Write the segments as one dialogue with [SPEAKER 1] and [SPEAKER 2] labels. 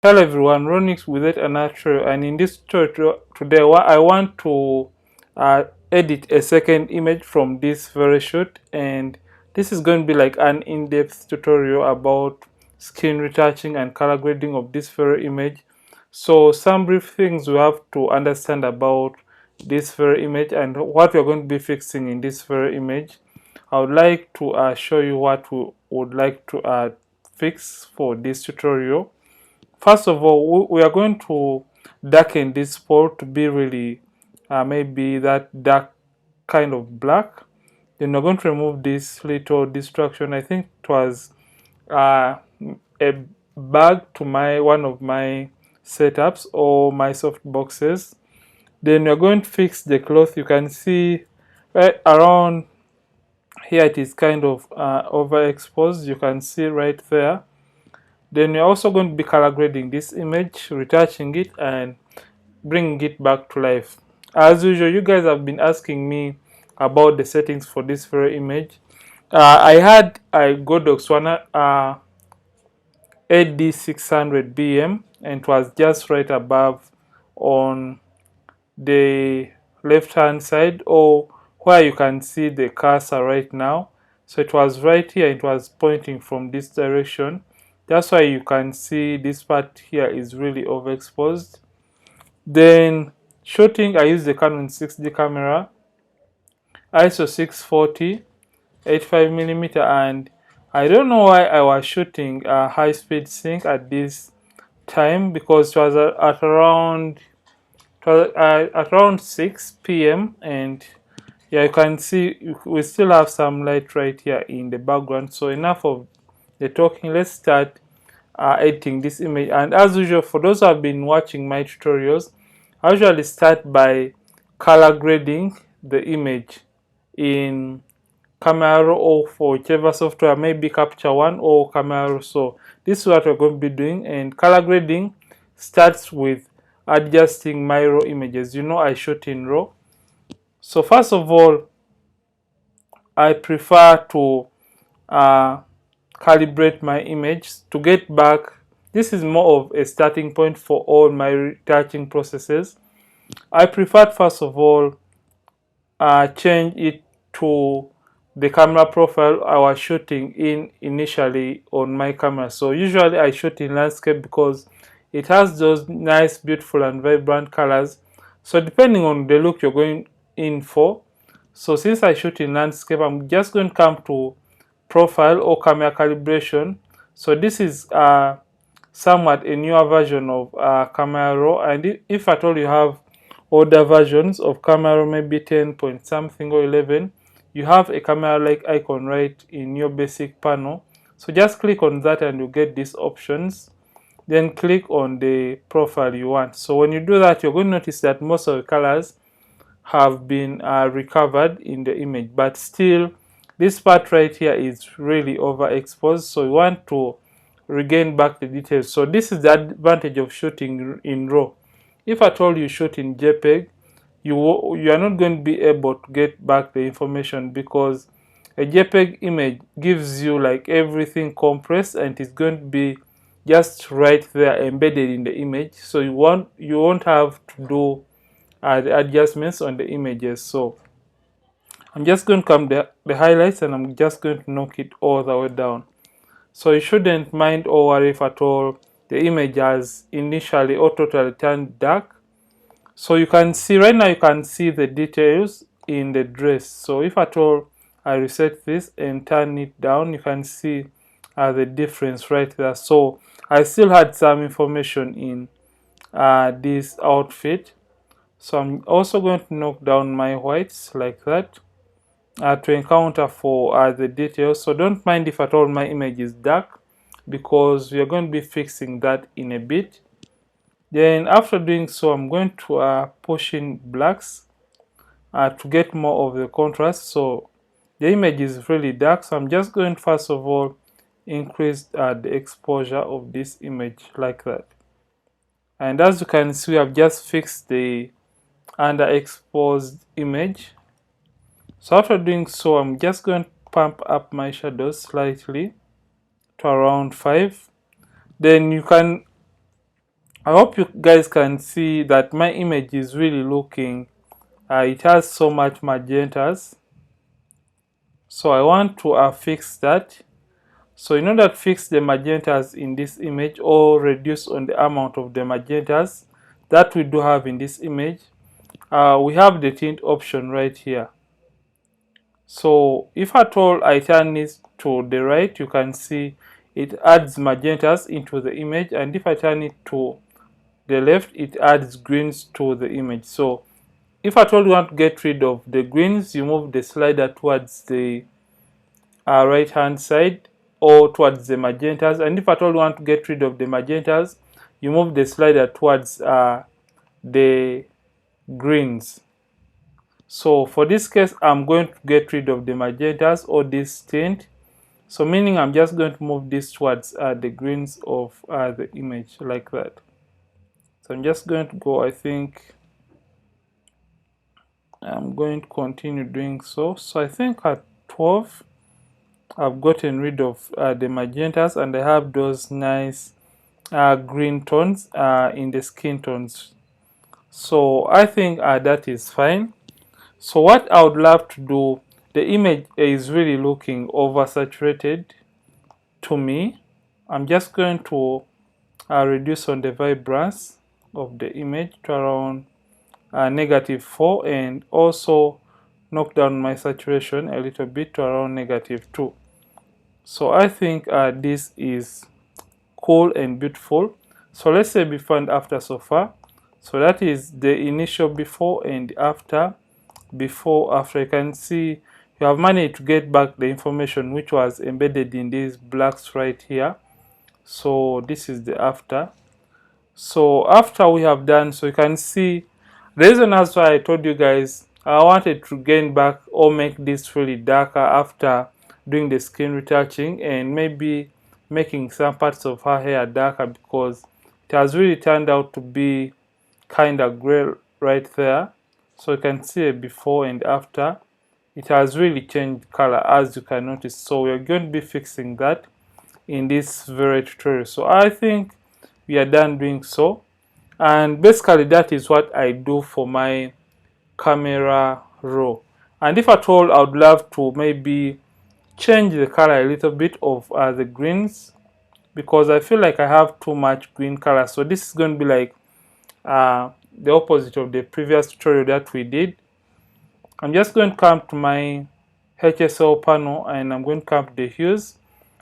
[SPEAKER 1] Hello everyone, Ronix with it another tutorial, and in this tutorial today I want to edit a second image from this very shoot, and this is going to be like an in-depth tutorial about skin retouching and color grading of this very image. So some brief things we have to understand about this very image and what we're going to be fixing in this very image. I would like to show you what we would like to fix for this tutorial. First of all, we are going to darken this spot to be really maybe that dark kind of black. Then we're going to remove this little distraction. I think it was uh, a bag to my one of my setups or my soft boxes. Then we're going to fix the cloth. You can see right around here it is kind of overexposed. You can see right there. Then you're also going to be color grading this image, retouching it, and bringing it back to life. As usual, you guys have been asking me about the settings for this very image. I had a Godox one AD600 BM, and it was just right above on the left hand side, or where you can see the cursor right now. So it was right here, it was pointing from this direction. That's why you can see this part here is really overexposed. Then shooting, I use the Canon 6D camera, ISO 640, 85mm, and I don't know why I was shooting a high speed sync at this time, because it was at around 6 p.m. and yeah, you can see we still have some light right here in the background. So enough of the talking, let's start editing this image. And as usual, for those who have been watching my tutorials, I usually start by color grading the image in Camera Raw, or for whichever software, maybe Capture One or Camera Raw. So this is what we're going to be doing, and color grading starts with adjusting my raw images. You know, I shoot in raw. So first of all, I prefer to uh, calibrate my image to get back. This is more of a starting point for all my retouching processes. I prefer first of all change it to the camera profile I was shooting in initially on my camera. So usually I shoot in landscape because it has those nice, beautiful and vibrant colors. So depending on the look you're going in for, so since I shoot in landscape, I'm just going to come to profile or camera calibration. So this is somewhat a newer version of Camera Raw, and if at all you have older versions of Camera Raw, maybe 10 point something or 11, you have a camera like icon right in your basic panel. So just click on that and you get these options. Then click on the profile you want. So when you do that, you're going to notice that most of the colors have been recovered in the image, but still this part right here is really overexposed. So you want to regain back the details. So this is the advantage of shooting in RAW. If at all you shoot in JPEG, you are not going to be able to get back the information, because a JPEG image gives you like everything compressed and it's going to be just right there embedded in the image. So you won't have to do the adjustments on the images. So I'm just going to come the highlights, and I'm just going to knock it all the way down. So you shouldn't mind or worry if at all the image has initially or totally turned dark. So you can see right now, you can see the details in the dress. So if at all I reset this and turn it down, you can see the difference right there. So I still had some information in this outfit. So I'm also going to knock down my whites like that to encounter for the details. So don't mind if at all my image is dark, because we are going to be fixing that in a bit. Then after doing so, I'm going to push in blacks to get more of the contrast. So the image is really dark, so I'm just going to first of all increase the exposure of this image like that. And as you can see, I've just fixed the underexposed image. So after doing so, I'm just going to pump up my shadows slightly to around 5. Then you can I hope you guys can see that my image is really looking, it has so much magentas. So I want to fix that. So in order to fix the magentas in this image or reduce on the amount of the magentas that we do have in this image, we have the tint option right here. So if at all I turn this to the right, you can see it adds magentas into the image, and if I turn it to the left, it adds greens to the image. So if at all you want to get rid of the greens, you move the slider towards the right hand side or towards the magentas, and if at all you want to get rid of the magentas, you move the slider towards the greens. So for this case, I'm going to get rid of the magentas or this tint, so meaning I'm just going to move this towards the greens of the image like that. So I'm just going to go, I think I'm going to continue doing so. So I think at 12 I've gotten rid of the magentas, and I have those nice green tones in the skin tones. So I think that is fine. So what I would love to do, the image is really looking oversaturated to me. I'm just going to reduce on the vibrance of the image to around -4, and also knock down my saturation a little bit to around -2. So I think this is cool and beautiful. So let's say before and after so far. So that is the initial before and after. Before, after, you can see you have managed to get back the information which was embedded in these blacks right here. So this is the after. So after we have done, so you can see the reason that's why I told you guys I wanted to gain back or make this really darker after doing the skin retouching and maybe making some parts of her hair darker, because it has really turned out to be kind of gray right there. So you can see a before and after. It has really changed color, as you can notice. So we're going to be fixing that in this very tutorial. So I think we are done doing so, and basically that is what I do for my camera raw. And if at all, I would love to maybe change the color a little bit of the greens, because I feel like I have too much green color. So this is going to be like the opposite of the previous tutorial that we did. I'm just going to come to my HSL panel, and I'm going to come to the hues.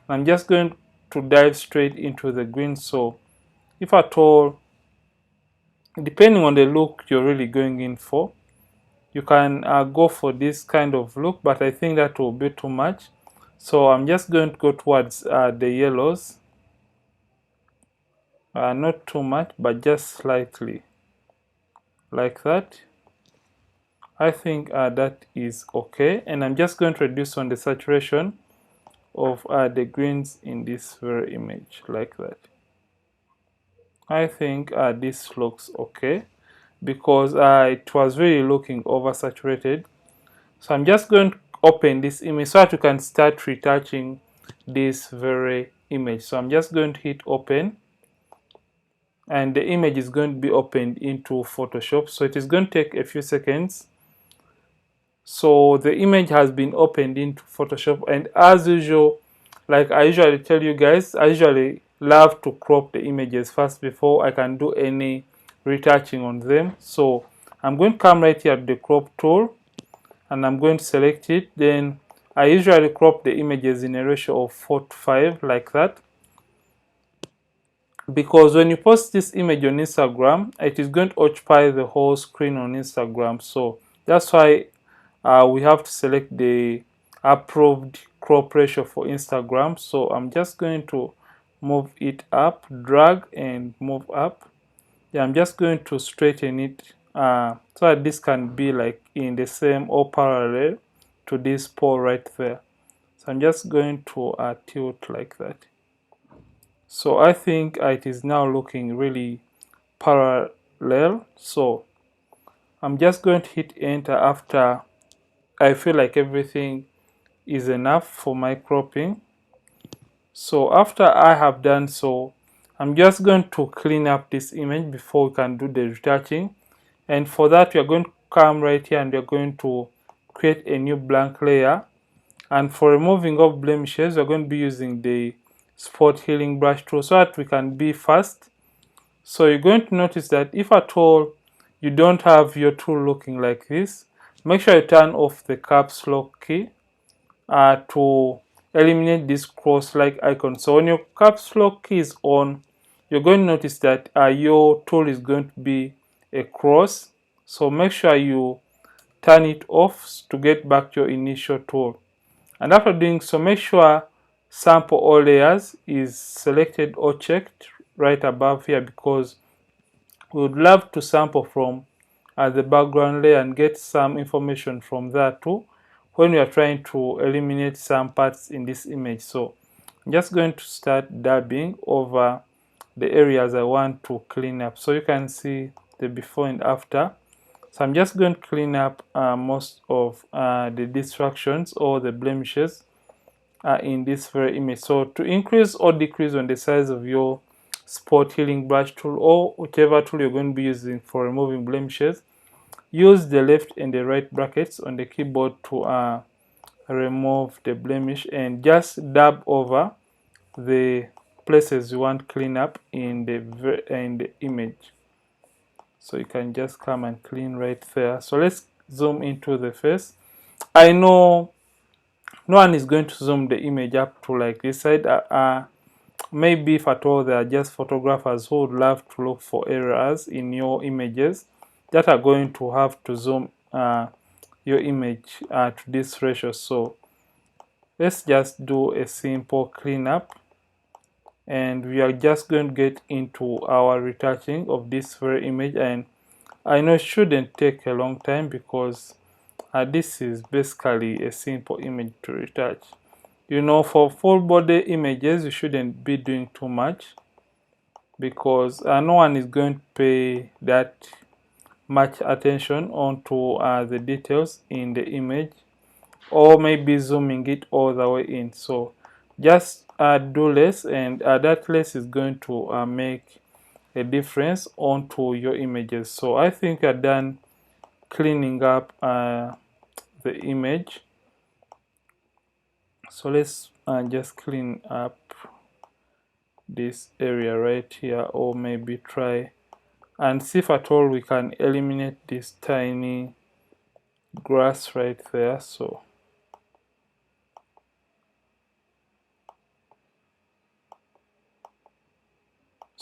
[SPEAKER 1] I'm just going to dive straight into the green. So if at all, depending on the look you're really going in for, you can go for this kind of look, but I think that will be too much. So I'm just going to go towards the yellows, not too much, but just slightly like that. I think that is okay, and I'm just going to reduce on the saturation of the greens in this very image like that. I think this looks okay, because it was really looking oversaturated. So I'm just going to open this image so that you can start retouching this very image. So I'm just going to hit open, and the image is going to be opened into Photoshop. So it is going to take a few seconds. So the image has been opened into Photoshop, and as usual, like I usually tell you guys, I usually love to crop the images first before I can do any retouching on them. So I'm going to come right here to the crop tool, and I'm going to select it. Then I usually crop the images in a ratio of 4:5 like that, because when you post this image on Instagram, it is going to occupy the whole screen on Instagram. So that's why we have to select the approved crop ratio for Instagram. So I'm just going to move it up, drag and move up. Yeah, I'm just going to straighten it so that this can be like in the same or parallel to this pole right there. So I'm just going to tilt like that. So I think it is now looking really parallel. So I'm just going to hit enter after I feel like everything is enough for my cropping. So after I have done so, I'm just going to clean up this image before we can do the retouching. And for that, we are going to come right here and we are going to create a new blank layer. And for removing of blemishes, we're going to be using the spot healing brush tool so that we can be fast. So you're going to notice that if at all you don't have your tool looking like this, make sure you turn off the caps lock key to eliminate this cross-like icon. So when your caps lock key is on, you're going to notice that your tool is going to be a cross. So make sure you turn it off to get back your initial tool. And after doing so, make sure sample all layers is selected or checked right above here, because we would love to sample from the background layer and get some information from that too when we are trying to eliminate some parts in this image. So I'm just going to start dabbing over the areas I want to clean up, so you can see the before and after. So I'm just going to clean up most of the distractions or the blemishes in this very image. So to increase or decrease on the size of your spot healing brush tool or whichever tool you're going to be using for removing blemishes, use the left and the right brackets on the keyboard to remove the blemish and just dab over the places you want clean up in the image. So you can just come and clean right there. So let's zoom into the face. I know no one is going to zoom the image up to like this side. Maybe if at all there are just photographers who would love to look for errors in your images that are going to have to zoom your image to this ratio. So let's just do a simple cleanup, and we are just going to get into our retouching of this very image. And I know it shouldn't take a long time because this is basically a simple image to retouch. You know, for full body images, you shouldn't be doing too much because no one is going to pay that much attention onto the details in the image, or maybe zooming it all the way in. So just do less, and that less is going to make a difference onto your images. So I think you're done cleaning up the image. So let's just clean up this area right here, or maybe try and see if at all we can eliminate this tiny grass right there. So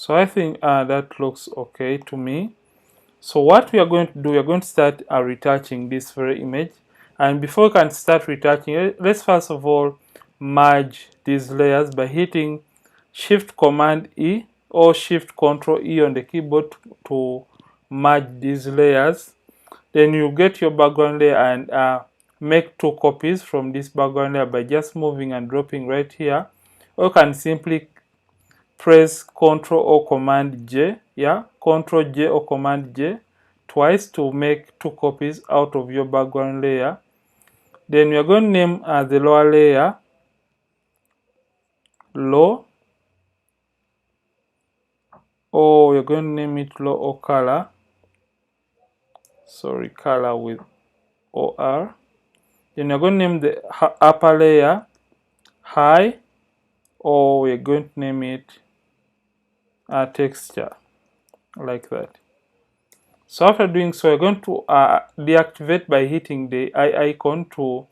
[SPEAKER 1] I think that looks okay to me. So what we are going to do, we are going to start retouching this very image. And before we can start retouching, let's first of all merge these layers by hitting Shift Command E or Shift Control E on the keyboard to merge these layers. Then you get your background layer and make two copies from this background layer by just moving and dropping right here. Or you can simply press Ctrl or Command J, Ctrl J or Command J twice to make two copies out of your background layer. Then we are going to name the lower layer low, or we're going to name it low or color. Sorry, color with OR. Then we're going to name the upper layer high, or we're going to name it texture, like that. So after doing so, we're going to deactivate by hitting the eye icon to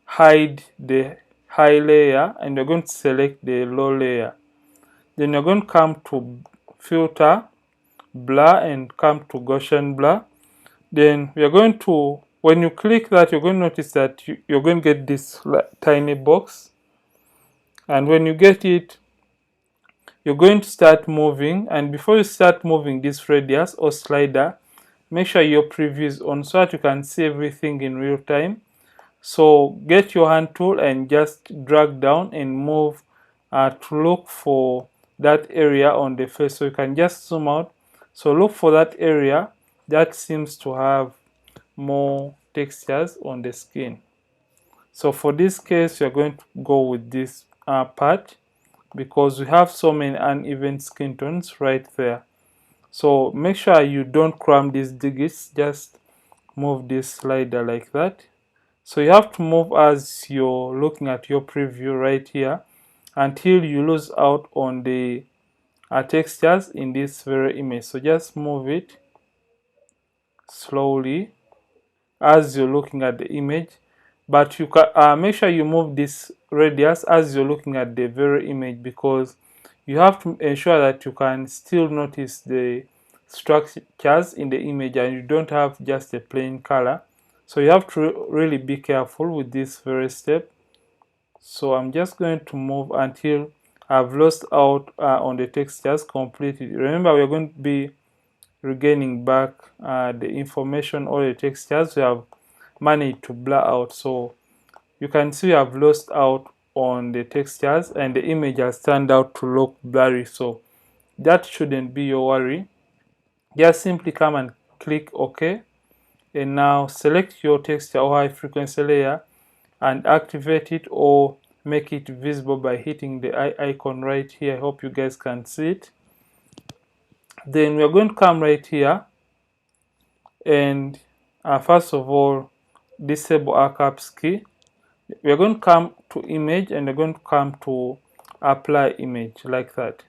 [SPEAKER 1] hide the high layer, and we're going to select the low layer. Then you're going to come to filter, blur, and come to Gaussian blur. Then we are going to, when you click that, you're going to notice that you're going to get this tiny box. And when you get it, you're going to start moving. And before you start moving this radius or slider, make sure your preview is on so that you can see everything in real time. So get your hand tool and just drag down and move to look for that area on the face. So you can just zoom out. So look for that area that seems to have more textures on the skin. So for this case, you're going to go with this part because we have so many uneven skin tones right there. So make sure you don't cram these digits, just move this slider like that. So you have to move as you're looking at your preview right here until you lose out on the textures in this very image. So just move it slowly as you're looking at the image, but you can make sure you move this radius as you're looking at the very image, because you have to ensure that you can still notice the structures in the image and you don't have just a plain color. So you have to really be careful with this very step. So I'm just going to move until I've lost out on the textures completely. Remember, we're going to be regaining back the information or the textures we have managed to blur out. So you can see I've lost out on the textures and the image has turned out to look blurry. So that shouldn't be your worry. Just simply come and click OK, and now select your texture or high frequency layer and activate it or make it visible by hitting the eye icon right here. I hope you guys can see it. Then we're going to come right here and first of all disable our caps key. We're going to come to image and we're going to come to apply image like that.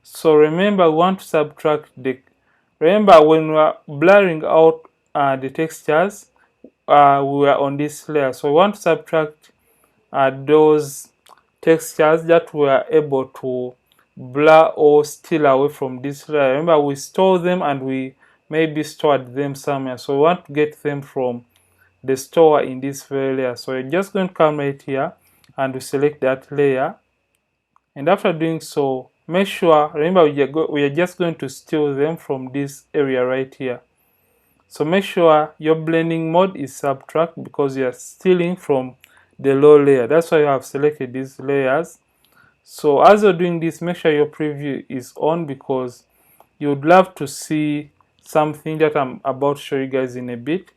[SPEAKER 1] So remember, we want to subtract the, remember when we are blurring out the textures, we were on this layer, so we want to subtract those textures that we are able to blur or steal away from this layer. Remember, we store them and we maybe stored them somewhere, so we want to get them from the store in this very layer. So you're just going to come right here and we select that layer, and after doing so, make sure, remember, we are just going to steal them from this area right here. So make sure your blending mode is subtract, because you are stealing from the low layer. That's why you have selected these layers. So as you're doing this, make sure your preview is on, because you would love to see something that I'm about to show you guys in a bit.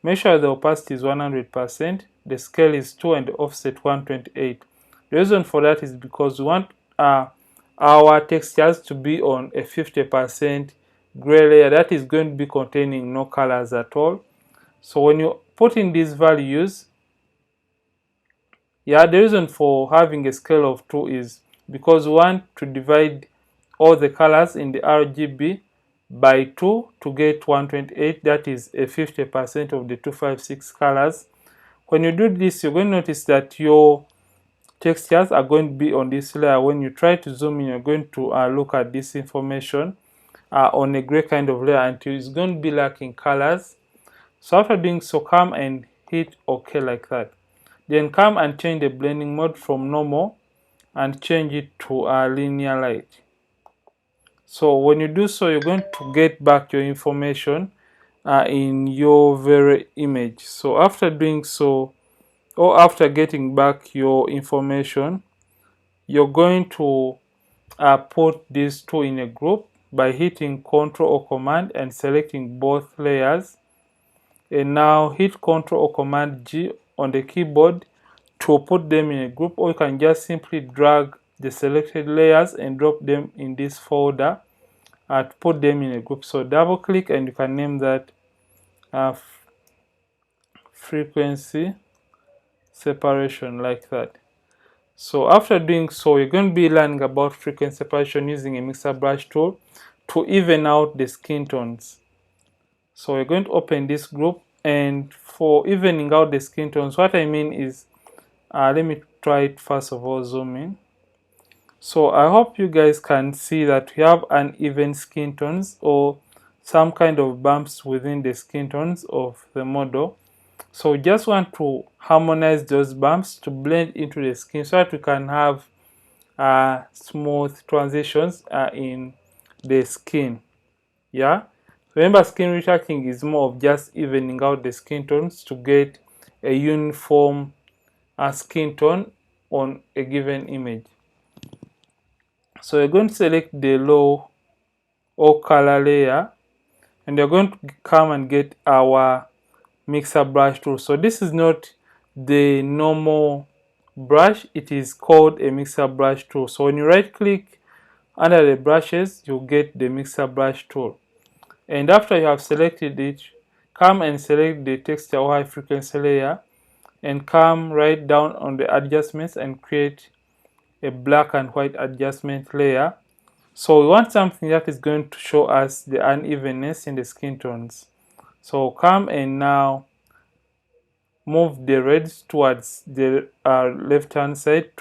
[SPEAKER 1] Make sure the opacity is 100%, the scale is 2, and the offset 128. The reason for that is because we want our textures to be on a 50% gray layer that is going to be containing no colors at all. So when you put in these values, the reason for having a scale of 2 is because we want to divide all the colors in the RGB by 2 to get 128, that is a 50% of the 256 colors. When you do this, you're going to notice that your textures are going to be on this layer. When you try to zoom in, you're going to look at this information on a gray kind of layer until it's going to be lacking colors. So after doing so, come and hit OK like that. Then come and change the blending mode from normal and change it to linear light. So when you do so, you're going to get back your information in your very image. So after doing so, or after getting back your information, you're going to put these two in a group by hitting Ctrl or Command and selecting both layers. And now hit Ctrl or Command G on the keyboard to put them in a group, or you can just simply drag the selected layers and drop them in this folder to put them in a group. So double click and you can name that frequency separation like that. So after doing so, you're going to be learning about frequency separation using a mixer brush tool to even out the skin tones. So we're going to open this group, and for evening out the skin tones, what I mean is, let me try it first of all, zoom in. So I hope you guys can see that we have uneven skin tones or some kind of bumps within the skin tones of the model. So we just want to harmonize those bumps to blend into the skin so that we can have smooth transitions in the skin. Yeah, remember, skin retouching is more of just evening out the skin tones to get a uniform skin tone on a given image. So we're going to select the low or color layer, and we're going to come and get our mixer brush tool. So this is not the normal brush, it is called a mixer brush tool. So when you right click under the brushes, you get the mixer brush tool. And after you have selected it, come and select the texture or high frequency layer and come right down on the adjustments and create a black and white adjustment layer. So we want something that is going to show us the unevenness in the skin tones. So come and now move the reds towards the left hand side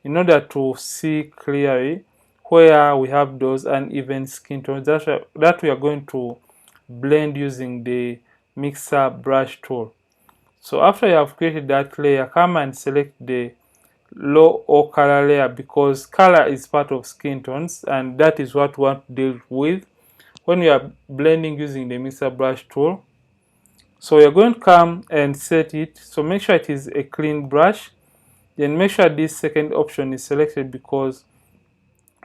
[SPEAKER 1] in order to see clearly where we have those uneven skin tones that we are going to blend using the mixer brush tool. So after you have created that layer, come and select the low or color layer, because color is part of skin tones and that is what we want to deal with when we are blending using the mixer brush tool. So you're going to come and set it, so make sure it is a clean brush, then make sure this second option is selected, because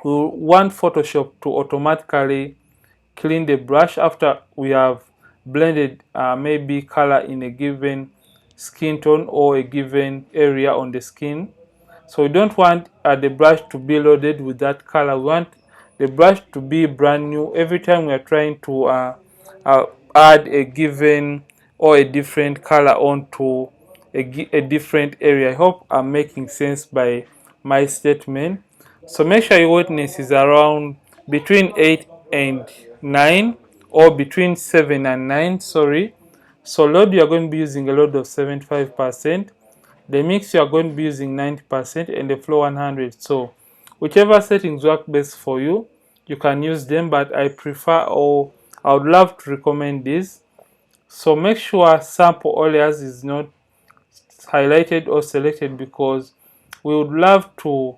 [SPEAKER 1] we want Photoshop to automatically clean the brush after we have blended maybe color in a given skin tone or a given area on the skin. So we don't want the brush to be loaded with that color. We want the brush to be brand new every time we are trying to add a given or a different color onto a different area. I hope I'm making sense by my statement. So make sure your wetness is around between 8 and 9, or between 7 and 9, sorry. So load, you are going to be using a load of 75%. The mix, you are going to be using 90%, and the flow 100. So whichever settings work best for you, you can use them, but I prefer, or I would love to recommend this. So make sure sample all layers is not highlighted or selected, because we would love to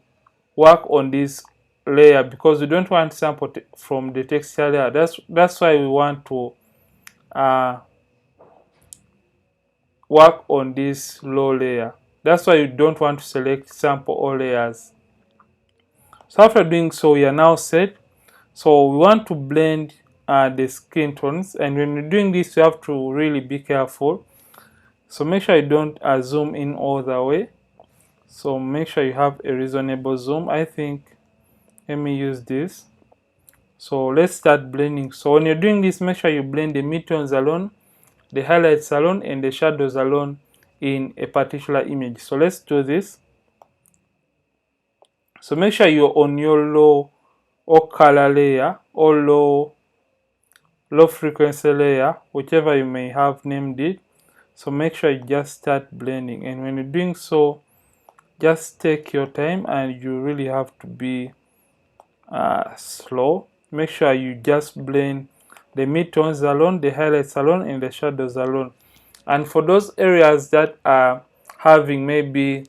[SPEAKER 1] work on this layer, because we don't want sample from the texture layer. That's why we want to work on this low layer. That's why you don't want to select sample all layers. So after doing so, we are now set. So we want to blend the skin tones, and when you're doing this, you have to really be careful. So make sure you don't zoom in all the way. So make sure you have a reasonable zoom. I think, let me use this. So let's start blending. So when you're doing this, make sure you blend the midtones alone, the highlights alone, and the shadows alone in a particular image. So let's do this. So make sure you're on your low or color layer or low frequency layer, whichever you may have named it. So make sure you just start blending, and when you're doing so, just take your time, and you really have to be slow. Make sure you just blend the midtones alone, the highlights alone, and the shadows alone. And for those areas that are having maybe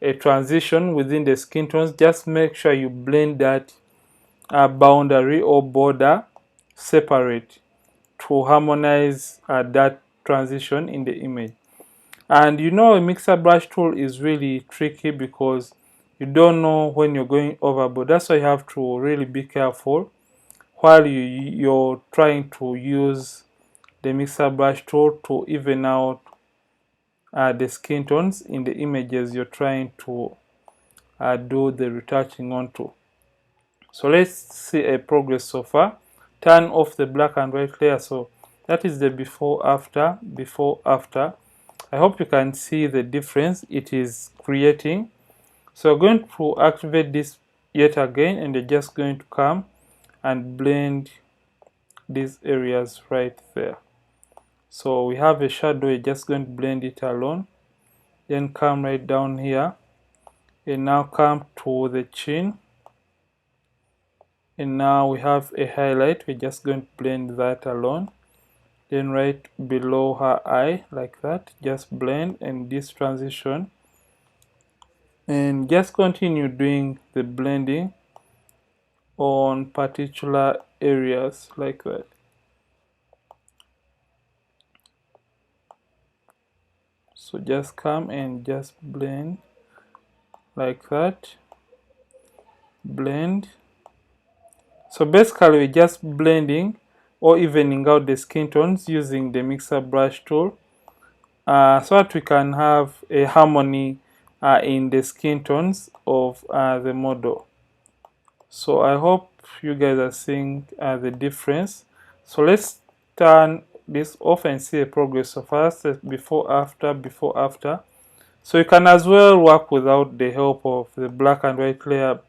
[SPEAKER 1] a transition within the skin tones, just make sure you blend that boundary or border separate to harmonize that transition in the image. And you know, a mixer brush tool is really tricky, because you don't know when you're going overboard. That's why you have to really be careful while you're trying to use the mixer brush tool to even out the skin tones in the images you're trying to do the retouching onto. So let's see a progress so far. Turn off the black and white layer. So that is the before after. I hope you can see the difference it is creating. So we're going to activate this yet again, and they're just going to come and blend these areas right there. So we have a shadow, we're just going to blend it alone, then come right down here, and now come to the chin, and now we have a highlight, we're just going to blend that alone, then right below her eye like that, just blend, and this transition, and just continue doing the blending on particular areas like that. So just come and just blend like that, blend. So basically we're just blending or evening out the skin tones using the mixer brush tool, so that we can have a harmony in the skin tones of the model. So I hope you guys are seeing the difference. So let's turn this off and see a progress of us before after, before after. So you can as well work without the help of the black and white layer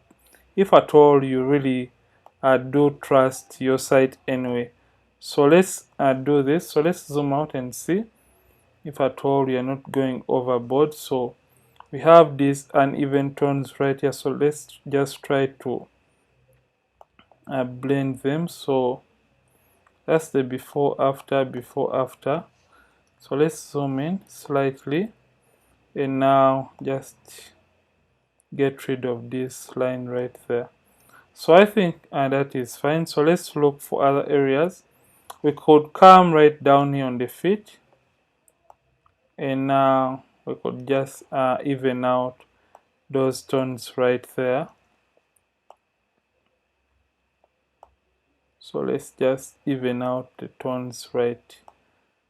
[SPEAKER 1] if at all you really do trust your site anyway. So let's do this. So let's zoom out and see if at all we are not going overboard. So we have these uneven tones right here. So let's just try to blend them. So that's the before after, before after. So let's zoom in slightly and now just get rid of this line right there. So I think that is fine. So let's look for other areas. We could come right down here on the feet and now we could just even out those tones right there. So let's just even out the tones right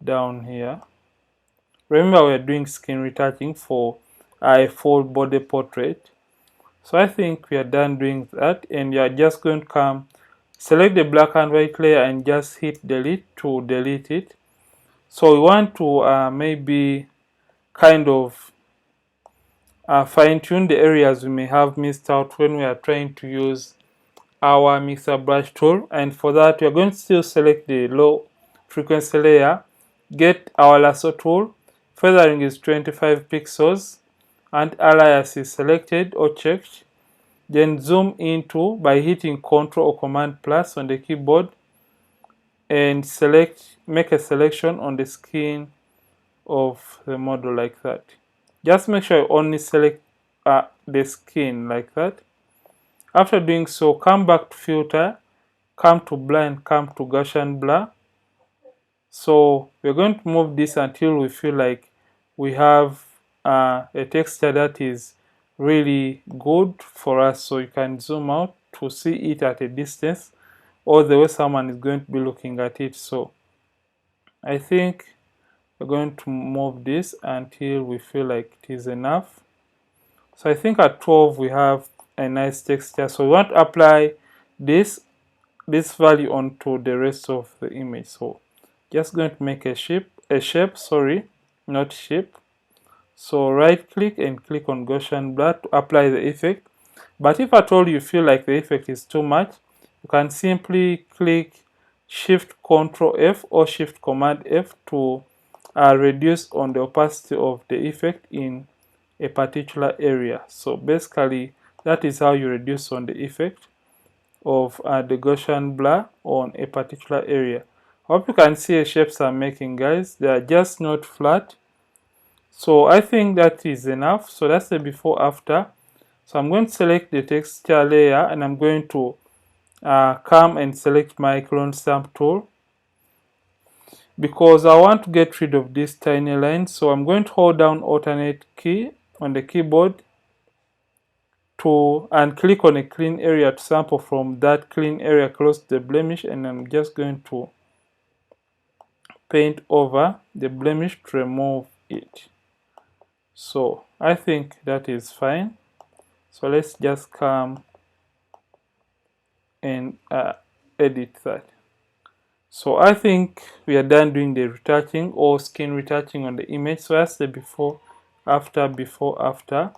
[SPEAKER 1] down here. Remember, we're doing skin retouching for a full body portrait. So I think we are done doing that, and you are just going to come, select the black and white layer and just hit delete to delete it. So we want to maybe kind of fine-tune the areas we may have missed out when we are trying to use our mixer brush tool, and for that we are going to still select the low frequency layer, get our lasso tool, feathering is 25 pixels and alias is selected or checked, then zoom into by hitting Ctrl or Command plus on the keyboard and make a selection on the skin of the model like that. Just make sure you only select the skin like that. After doing so, come back to filter, come to blur and come to Gaussian blur. So we're going to move this until we feel like we have a texture that is really good for us. So you can zoom out to see it at a distance or the way someone is going to be looking at it. So I think we're going to move this until we feel like it is enough. So I think at 12 we have a nice texture. So we want to apply this value onto the rest of the image. So just going to make a shape, sorry, not shape. So right click and click on Gaussian blur to apply the effect. But if at all you feel like the effect is too much, you can simply click Shift Ctrl F or Shift Command F to reduce on the opacity of the effect in a particular area. So basically that is how you reduce on the effect of the Gaussian blur on a particular area. Hope you can see the shapes I'm making, guys. They are just not flat. So I think that is enough. So that's the before after. So I'm going to select the texture layer and I'm going to come and select my clone stamp tool because I want to get rid of this tiny line. So I'm going to hold down alternate key on the keyboard and click on a clean area to sample from that clean area close to the blemish, and I'm just going to paint over the blemish to remove it. So I think that is fine. So let's just come and edit that. So I think we are done doing the retouching or skin retouching on the image. So that's the before after.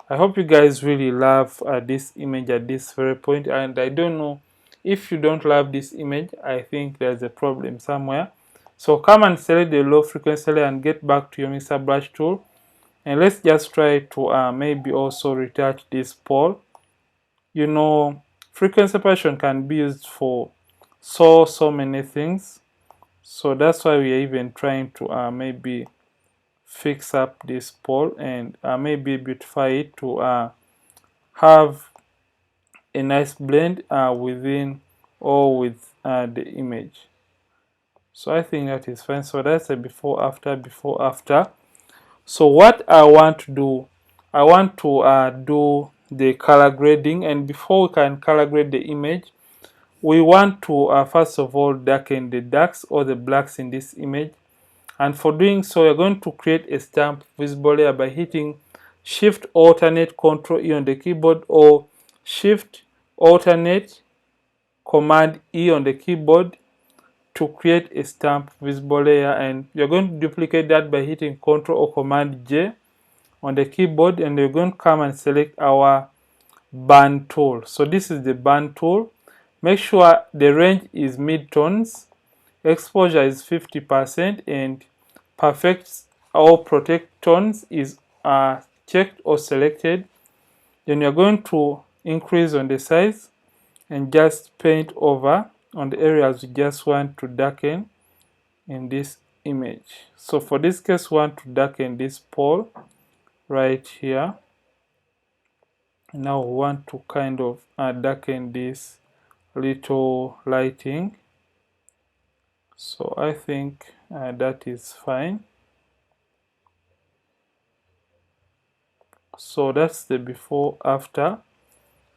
[SPEAKER 1] I hope you guys really love this image at this very point, and I don't know if you don't love this image. I think there's a problem somewhere. So come and select the low frequency layer and get back to your mixer brush tool, and let's just try to maybe also retouch this pole. You know, frequency separation can be used for so many things, so that's why we are even trying to maybe fix up this pole and maybe beautify it to have a nice blend within or with the image. So I think that is fine. So that's a before after. So what I want to do, I want to do the color grading, and before we can color grade the image, we want to first of all darken the darks or the blacks in this image. And for doing so, we're going to create a stamp visible layer by hitting Shift alternate Control E on the keyboard, or Shift alternate Command E on the keyboard to create a stamp visible layer. And you're going to duplicate that by hitting Control or Command J on the keyboard, and you're going to come and select our burn tool. So this is the burn tool. Make sure the range is mid-tones, exposure is 50%, and perfect or protect tones is checked or selected. Then you're going to increase on the size and just paint over on the areas you just want to darken in this image. So for this case, we want to darken this pole right here. Now we want to kind of darken this little lighting. So I think that is fine. So that's the before after.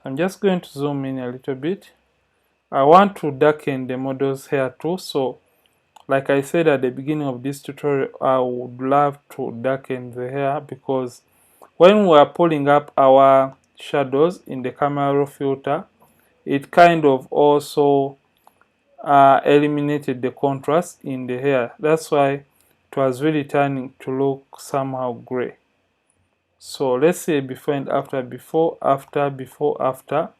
[SPEAKER 1] I'm just going to zoom in a little bit. I want to darken the model's hair too. So like I said at the beginning of this tutorial, I would love to darken the hair, because when we are pulling up our shadows in the camera raw filter, it kind of also eliminated the contrast in the hair. That's why it was really turning to look somehow gray. So let's say before and after, before, after, before, after.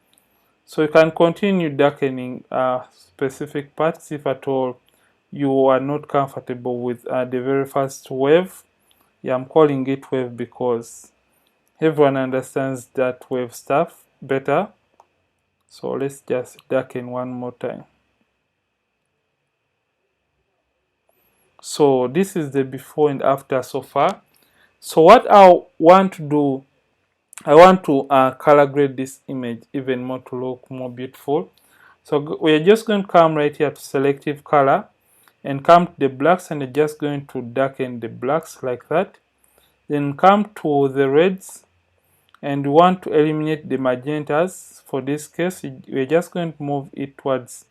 [SPEAKER 1] So you can continue darkening specific parts if at all you are not comfortable with the very first wave. Yeah, I'm calling it wave because everyone understands that wave stuff better. So let's just darken one more time. So this is the before and after so far. So what I want to do, I want to color grade this image even more to look more beautiful. So we're just going to come right here to selective color and come to the blacks, and we're just going to darken the blacks like that. Then come to the reds, and we want to eliminate the magentas. For this case, we're just going to move it towards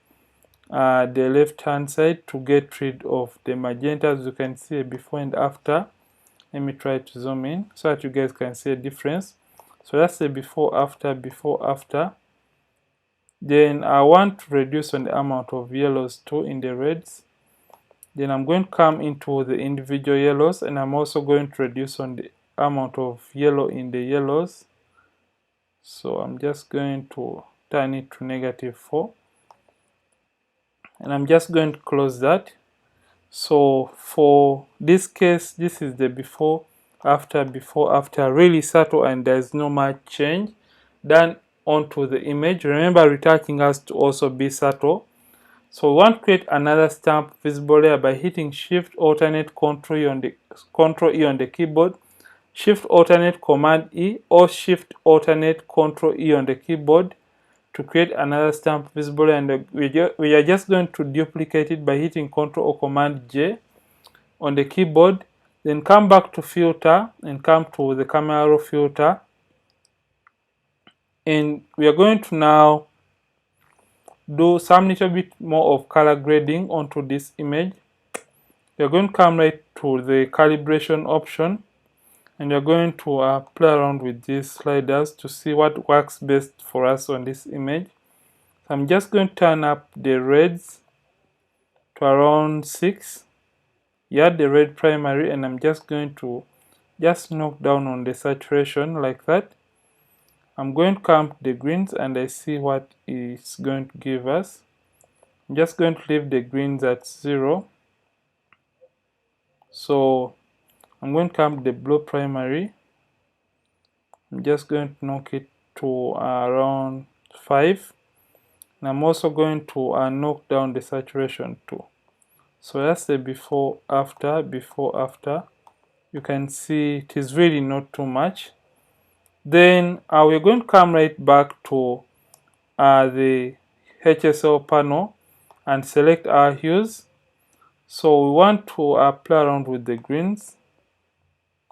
[SPEAKER 1] the left hand side to get rid of the magentas. You can see a before and after. Let me try to zoom in so that you guys can see a difference. So that's the before after, before after. Then I want to reduce on the amount of yellows too in the reds. Then I'm going to come into the individual yellows, and I'm also going to reduce on the amount of yellow in the yellows. So I'm just going to turn it to -4, and I'm just going to close that. So for this case, this is the before after, really subtle, and there's no much change done onto the image. Remember, retouching has to also be subtle. So we want to create another stamp visible layer by hitting Shift alternate Control E on the keyboard, Shift alternate Command E, or Shift alternate Control E on the keyboard to create another stamp visible layer. And we are just going to duplicate it by hitting Control or Command J on the keyboard. Then come back to filter and come to the camera raw filter, and we are going to now do some little bit more of color grading onto this image. You're going to come right to the calibration option, and you're going to play around with these sliders to see what works best for us on this image. So I'm just going to turn up the reds to around 6. Yeah, the red primary, and I'm just going to just knock down on the saturation like that. I'm going to come to the greens, and I see what it's going to give us. I'm just going to leave the greens at 0. So I'm going to come to the blue primary. I'm just going to knock it to around 5. And I'm also going to knock down the saturation too. So that's the before after, before after. You can see it is really not too much. Then we're going to come right back to the HSL panel and select our hues. So we want to play around with the greens,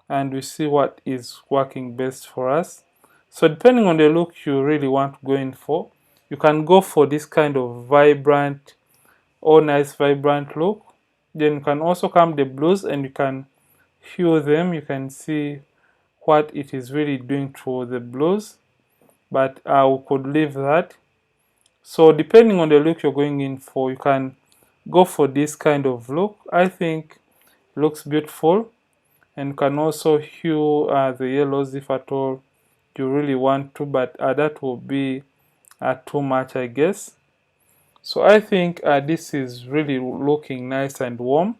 [SPEAKER 1] and we see what is working best for us. So depending on the look you really want to go in for, you can go for this kind of vibrant or nice vibrant look. Then you can also come the blues, and you can hue them. You can see what it is really doing to the blues, but we could leave that. So depending on the look you're going in for, you can go for this kind of look. I think it looks beautiful, and you can also hue the yellows if at all you really want to, but that will be too much, I guess. So I think this is really looking nice and warm.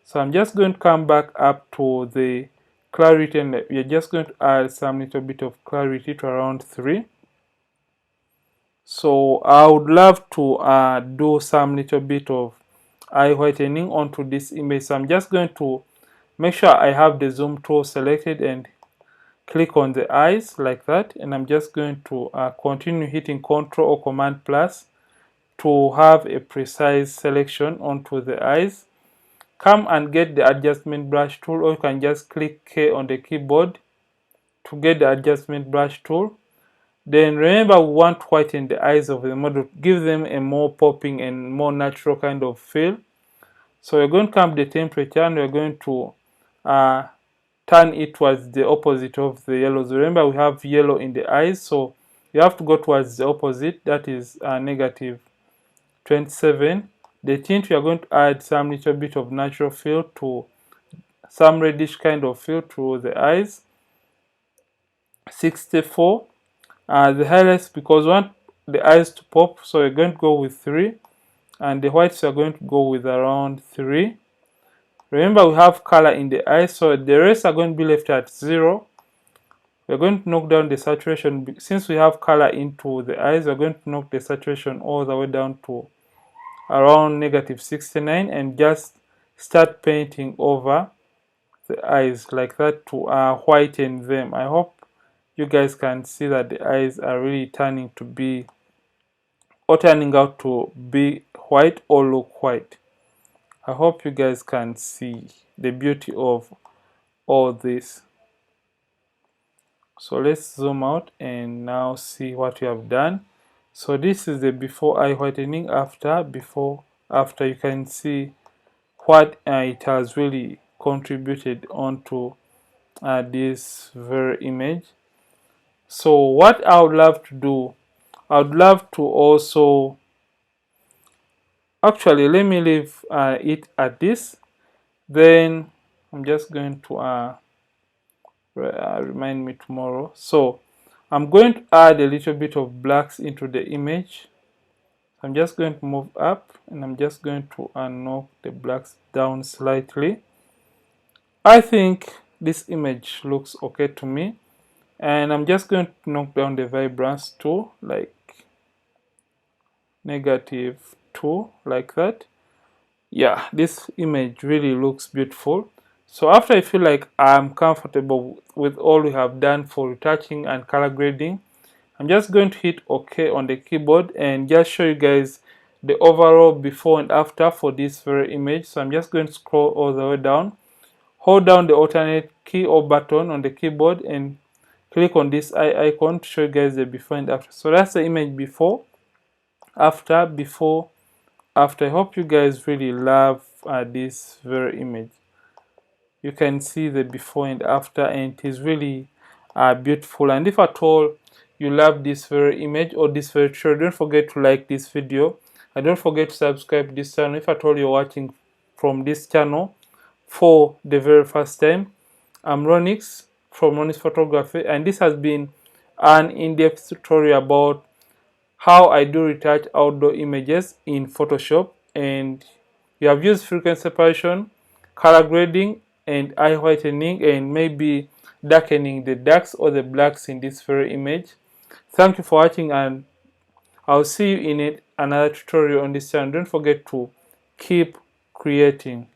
[SPEAKER 1] So I'm just going to come back up to the clarity, and we're just going to add some little bit of clarity to around 3. So I would love to do some little bit of eye whitening onto this image. So I'm just going to make sure I have the zoom tool selected and click on the eyes like that, and I'm just going to continue hitting Ctrl or Command plus to have a precise selection onto the eyes. Come and get the adjustment brush tool, or you can just click K on the keyboard to get the adjustment brush tool. Then remember, we want to whiten the eyes of the model, give them a more popping and more natural kind of feel. So we're going to come to the temperature, and we're going to turn it towards the opposite of the yellows. Remember, we have yellow in the eyes, so you have to go towards the opposite, that is negative 27. The tint, we are going to add some little bit of natural feel to some reddish kind of feel to the eyes. 64. The highlights, because we want the eyes to pop, so we're going to go with 3, and the whites are going to go with around 3. Remember, we have color in the eyes, so the rest are going to be left at 0. We're going to knock down the saturation. Since we have color into the eyes, we're going to knock the saturation all the way down to around negative 69, and just start painting over the eyes like that to whiten them. I hope you guys can see that the eyes are really turning out to be white or look white. I hope you guys can see the beauty of all this. So let's zoom out and now see what we have done. So this is the before eye whitening, before after. You can see what it has really contributed onto this very image. So what I would love to do, I would love to also, actually let me leave it at this. Then I'm just going to remind me tomorrow. So I'm going to add a little bit of blacks into the image. I'm just going to move up, and I'm just going to knock the blacks down slightly. I think this image looks okay to me, and I'm just going to knock down the vibrance to like negative 2, like that. Yeah, this image really looks beautiful. So after I feel like I'm comfortable with all we have done for retouching and color grading, I'm just going to hit OK on the keyboard and just show you guys the overall before and after for this very image. So I'm just going to scroll all the way down, hold down the alternate key or button on the keyboard, and click on this eye icon to show you guys the before and after. So that's the image before, after, before, after. I hope you guys really love this very image. You can see the before and after, and it is really beautiful. And if at all you love this very image or this very tutorial, don't forget to like this video, and don't forget to subscribe to this channel if at all you're watching from this channel for the very first time. I'm Ronix from Ronix Photography, and this has been an in-depth tutorial about how I do retouch outdoor images in Photoshop. And we have used frequency separation, color grading, and eye whitening, and maybe darkening the darks or the blacks in this very image. Thank you for watching, and I'll see you in another tutorial on this channel. Don't forget to keep creating.